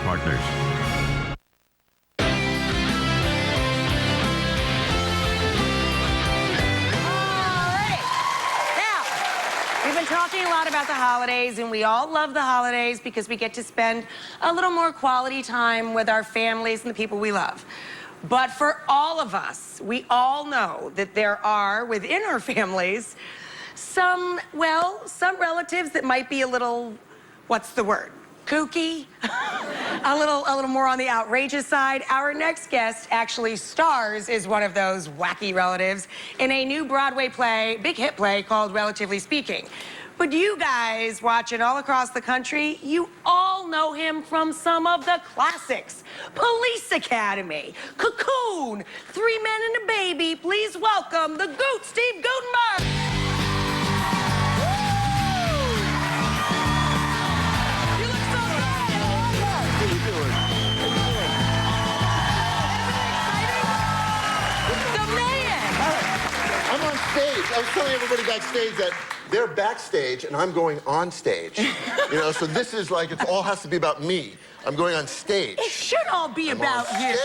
partners. Talking a lot about the holidays, and we all love the holidays because we get to spend a little more quality time with our families and the people we love. But for all of us, we all know that there are, within our families, some relatives that might be a little, what's the word? Kooky, a little more on the outrageous side. Our next guest actually stars as one of those wacky relatives in a new Broadway play, big hit play called Relatively Speaking. But you guys watching all across the country, you all know him from some of the classics. Police Academy, Cocoon, 3 Men and a Baby. Please welcome the Goot, Steve Guttenberg. I was telling everybody backstage that they're backstage and I'm going on stage. You know, so this is like, it all has to be about me. I'm going on stage. It should all be about you.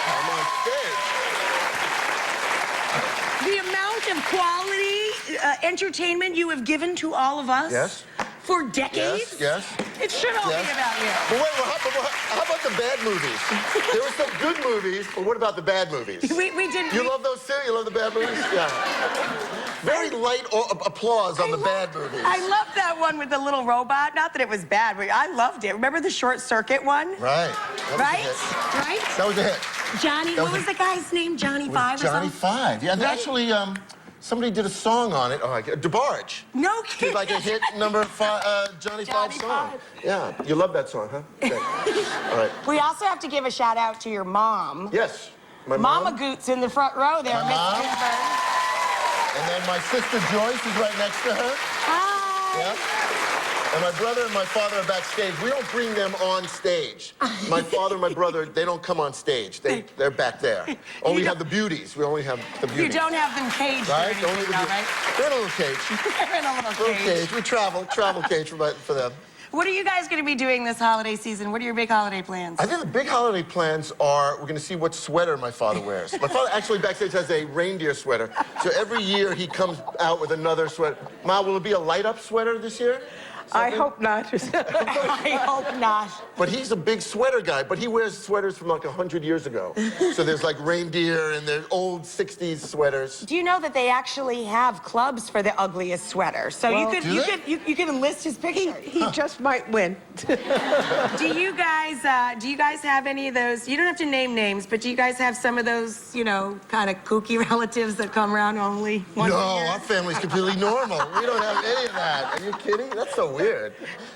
I'm on stage. The amount of quality entertainment you have given to all of us. Yes. For decades? Yes. It should all be about you. But wait, how about the bad movies? There were some good movies, but what about the bad movies? We didn't. You love those too? You love the bad movies? Yeah. Very light applause on the bad movies. I love that one with the little robot. Not that it was bad, but I loved it. Remember the Short Circuit one? Right. Right? That was a hit. Johnny, what was the guy's name? Johnny Five or something? Johnny Five. Yeah, right? Actually, somebody did a song on it. Oh, DeBarge. No kidding. Did like a hit number 5, Johnny Five song. Yeah, you love that song, huh? Okay. All right. We also have to give a shout out to your mom. Yes, my mom. Mama Goot's in the front row there, My Miss mom. Guttenberg. And then my sister Joyce is right next to her. Hi. Yeah. And my brother and my father are backstage. We don't bring them on stage. My father and my brother, they don't come on stage. They're back there. Only have the beauties. We only have the beauties. You don't have them caged right? or anything, right? They're in a little cage. They're in a little cage. We travel cage for them. What are you guys going to be doing this holiday season? What are your big holiday plans? I think the big holiday plans are we're going to see what sweater my father wears. My father actually backstage has a reindeer sweater. So every year he comes out with another sweater. Ma, will it be a light-up sweater this year? I hope not. I hope not. But he's a big sweater guy, but he wears sweaters from like 100 years ago. So there's like reindeer and there's old 60s sweaters. Do you know that they actually have clubs for the ugliest sweater? So Well, you could enlist his picture. He just might win. Do you guys have any of those? You don't have to name names, but do you guys have some of those, you know, kind of kooky relatives that come around only once a year? No, our family's completely normal. We don't have any of that. Are you kidding? That's so weird.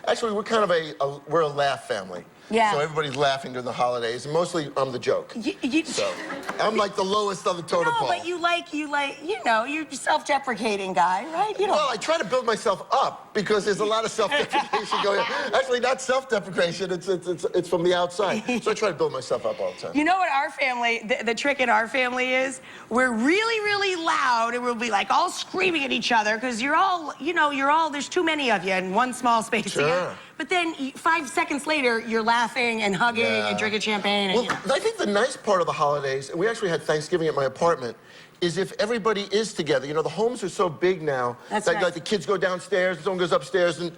Actually, we're kind of we're a laugh family. Yeah. So everybody's laughing during the holidays, and mostly I'm the joke. So I'm like the lowest on the totem pole. No, but you know, you're a self-deprecating guy, right? You know. Well, I try to build myself up because there's a lot of self-deprecation going on. Actually, not self-deprecation, it's from the outside. So I try to build myself up all the time. You know what our family, the trick in our family is? We're really, really loud, and we'll be like all screaming at each other because you're all, there's too many of you in one small space together. But then 5 seconds later, you're laughing and hugging and drinking champagne. And, well, I think the nice part of the holidays, and we actually had Thanksgiving at my apartment, is if everybody is together. You know, the homes are so big now. That's that, right. Like the kids go downstairs, someone goes upstairs,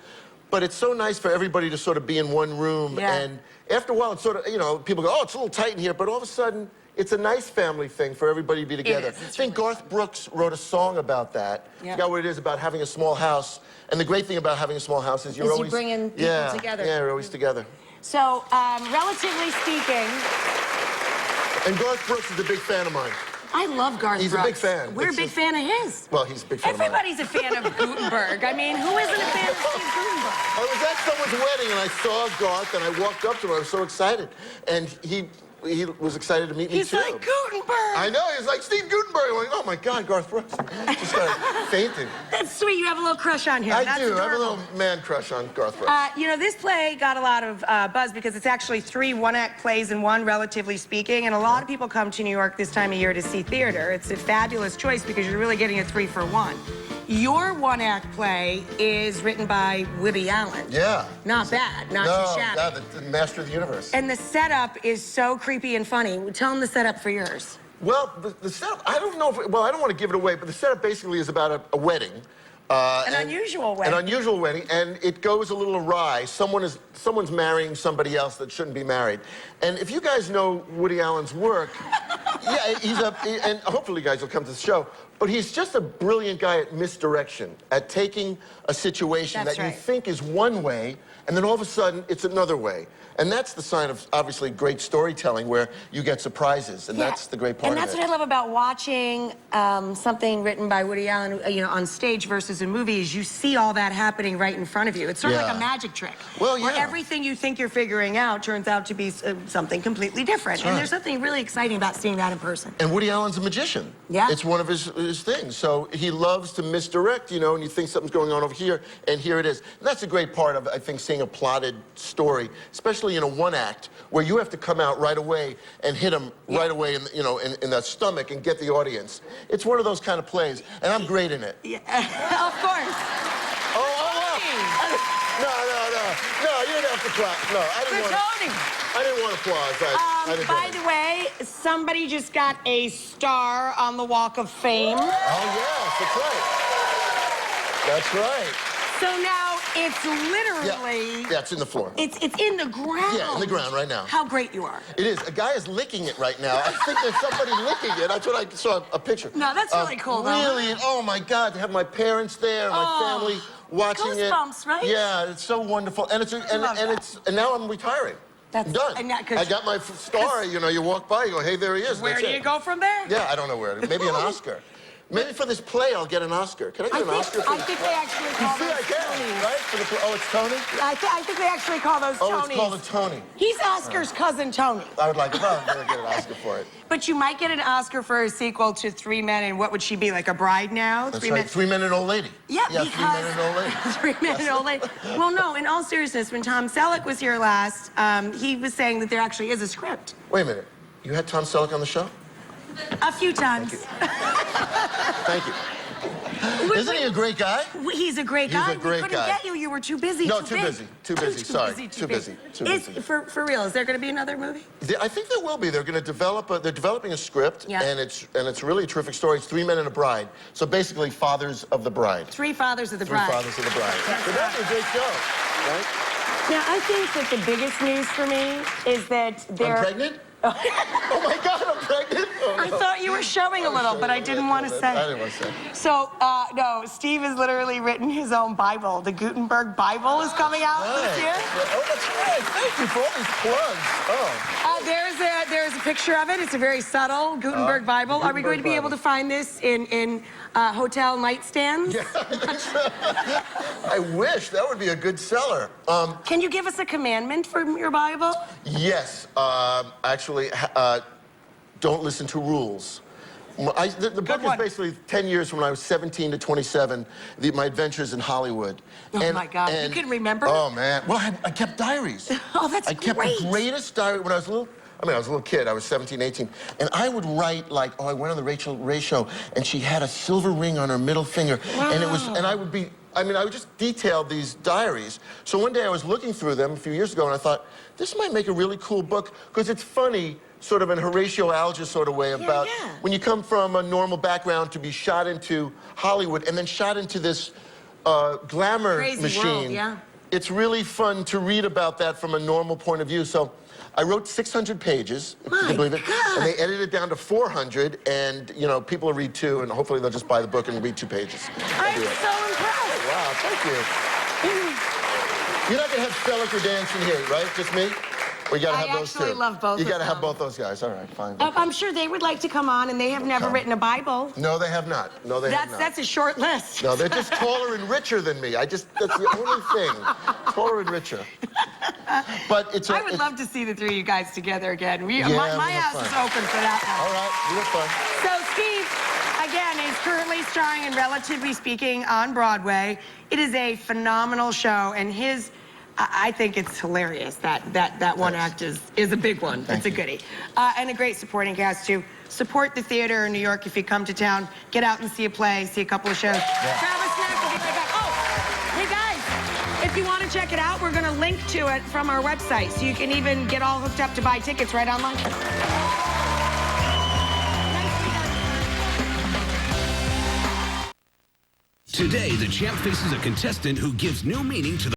but it's so nice for everybody to sort of be in one room. Yeah. And after a while, it's sort of, people go, oh, it's a little tight in here, but all of a sudden, it's a nice family thing for everybody to be together. It is. I think Garth Brooks wrote a song about that. Yeah. I forgot what it is, about having a small house. And the great thing about having a small house is you're always... bringing people together. Yeah, you're always together. So, relatively speaking... And Garth Brooks is a big fan of mine. I love Garth Brooks. He's a big fan. We're a big fan of his. Well, he's a big fan Everybody's a fan of Guttenberg. I mean, who isn't a fan of Steve Guttenberg? I was at someone's wedding, and I saw Garth, and I walked up to him. I was so excited. And he was excited to meet me, too. He's like, Guttenberg! I know. He's like, Steve Guttenberg. I'm like, oh, my God, Garth Brooks. Just started fainting. That's sweet. You have a little crush on him. I That's do. adorable. I have a little man crush on Garth Brooks. You know, this play got a lot of buzz because it's actually 3 one-act plays in one, relatively speaking, and a lot of people come to New York this time of year to see theater. It's a fabulous choice because you're really getting a 3 for 1. Your one-act play is written by Woody Allen. Yeah. Not bad, not too shabby. No, the master of the universe. And the setup is so creepy and funny. Tell them the setup for yours. Well, the setup, I don't know if, well, I don't want to give it away, but the setup basically is about a wedding. An unusual wedding. An unusual wedding, and it goes a little awry. Someone's marrying somebody else that shouldn't be married. And if you guys know Woody Allen's work, yeah, and hopefully you guys will come to the show, but he's just a brilliant guy at misdirection, at taking a situation That's that you right. think is one way, and then all of a sudden it's another way. And that's the sign of, obviously, great storytelling, where you get surprises, and that's the great part of it. And that's what I love about watching something written by Woody Allen, on stage versus a movie, is you see all that happening right in front of you. It's sort of like a magic trick. Well, where everything you think you're figuring out turns out to be something completely different. That's and right. there's something really exciting about seeing that in person. And Woody Allen's a magician. Yeah. It's one of his things. So he loves to misdirect, and you think something's going on over here, and here it is. And that's a great part of, I think, seeing a plotted story, especially in a one-act, where you have to come out right away and hit them right away in the stomach and get the audience. It's one of those kind of plays, and I'm great in it. Yeah, of course. No, you didn't have to clap. No, I didn't want applause. I didn't By the way, somebody just got a star on the Walk of Fame. Oh, yes, that's right. That's right. So now it's literally... Yeah, it's in the floor. It's in the ground. Yeah, in the ground right now. How great you are. It is. A guy is licking it right now. I think there's somebody licking it. That's what I saw a picture. No, that's really cool, though. Really, oh my God, to have my parents there, my family watching it. Goosebumps, right? Yeah, it's so wonderful. And and now I'm retiring. That's done. I got my star. You walk by, you go, hey, there he is. Where do you go from there? Yeah, I don't know where. Maybe an Oscar. Maybe for this play, I'll get an Oscar. Can I get an Oscar for I think they actually call those Tonys. Right? For the play. Oh, it's Tony? I think they actually call those Tonys. Oh, it's called a Tony. He's Oscar's cousin, Tony. I would like it. Well, I'm going to get an Oscar for it. But you might get an Oscar for a sequel to Three Men and what would she be, like a bride now? That's right. 3 Men and Old Lady. Yeah, because... 3 Men and Old Lady. 3 Men and Old Lady. Well, no, in all seriousness, when Tom Selleck was here last, he was saying that there actually is a script. Wait a minute. You had Tom Selleck on the show? A few times. Thank you. Isn't he a great guy? He's a great guy. He's a great we couldn't guy. get you. You were too busy. No, too busy. Too busy. Sorry. Too busy. For real, is there going to be another movie? I think there will be. They're going to develop. They're developing a script, and it's really a terrific story. It's 3 Men and a Bride. So basically, fathers of the bride. 3 fathers of the bride. 3 fathers of the bride. So that'd be a great show, right? Now, I think that the biggest news for me is that they're... I'm pregnant? Oh my God, I'm pregnant? Oh, no. I thought you were showing a little, but I didn't want to say. I didn't want to say. So, no, Steve has literally written his own Bible. The Guttenberg Bible is coming out this year. Oh, that's right. Thank you for all these plugs. Oh. There's a picture of it. It's a very subtle Gutenberg Bible. Are we going to be able to find this in hotel nightstands? Yeah, I wish. That would be a good seller. Can you give us a commandment from your Bible? Yes. Actually, don't listen to rules. The book is basically 10 years from when I was 17 to 27, my adventures in Hollywood. Oh, my God. You can remember? Oh, man. Well, I kept diaries. Oh, that's great. I kept the greatest diary when I was a little... I was a little kid. I was 17, 18. And I would write, like, oh, I went on the Rachael show, and she had a silver ring on her middle finger. Wow. And I would be... I would just detail these diaries. So one day I was looking through them a few years ago, and I thought, this might make a really cool book, because it's funny, sort of in Horatio Alger sort of way about when you come from a normal background to be shot into Hollywood and then shot into this glamour machine. World, It's really fun to read about that from a normal point of view. So I wrote 600 pages, if you can believe it, and they edited it down to 400, and, people will read 2, and hopefully they'll just buy the book and read 2 pages. I'm so impressed. Wow, thank you. You're not going to have Selleck or Danson here, right? Just me? Or you got to have those two? I actually love both of them. You got to have both those guys. All right, fine. I'm sure they would like to come on, and they have never written a Bible. No, they have not. No, they have not. That's a short list. No, they're just taller and richer than me. That's the only thing. Taller and richer. But I would love to see the 3 of you guys together again. My house is fun. open for that one. All right, we have fun. So, Steve, again, is currently starring in Relatively Speaking on Broadway. It is a phenomenal show, and I think it's hilarious. That one act is a big one. It's a goodie. And a great supporting cast, too. Support the theater in New York if you come to town. Get out and see a play, see a couple of shows. Travis check it out, we're going to link to it from our website, so you can even get all hooked up to buy tickets right online. Today, the champ faces a contestant who gives new meaning to the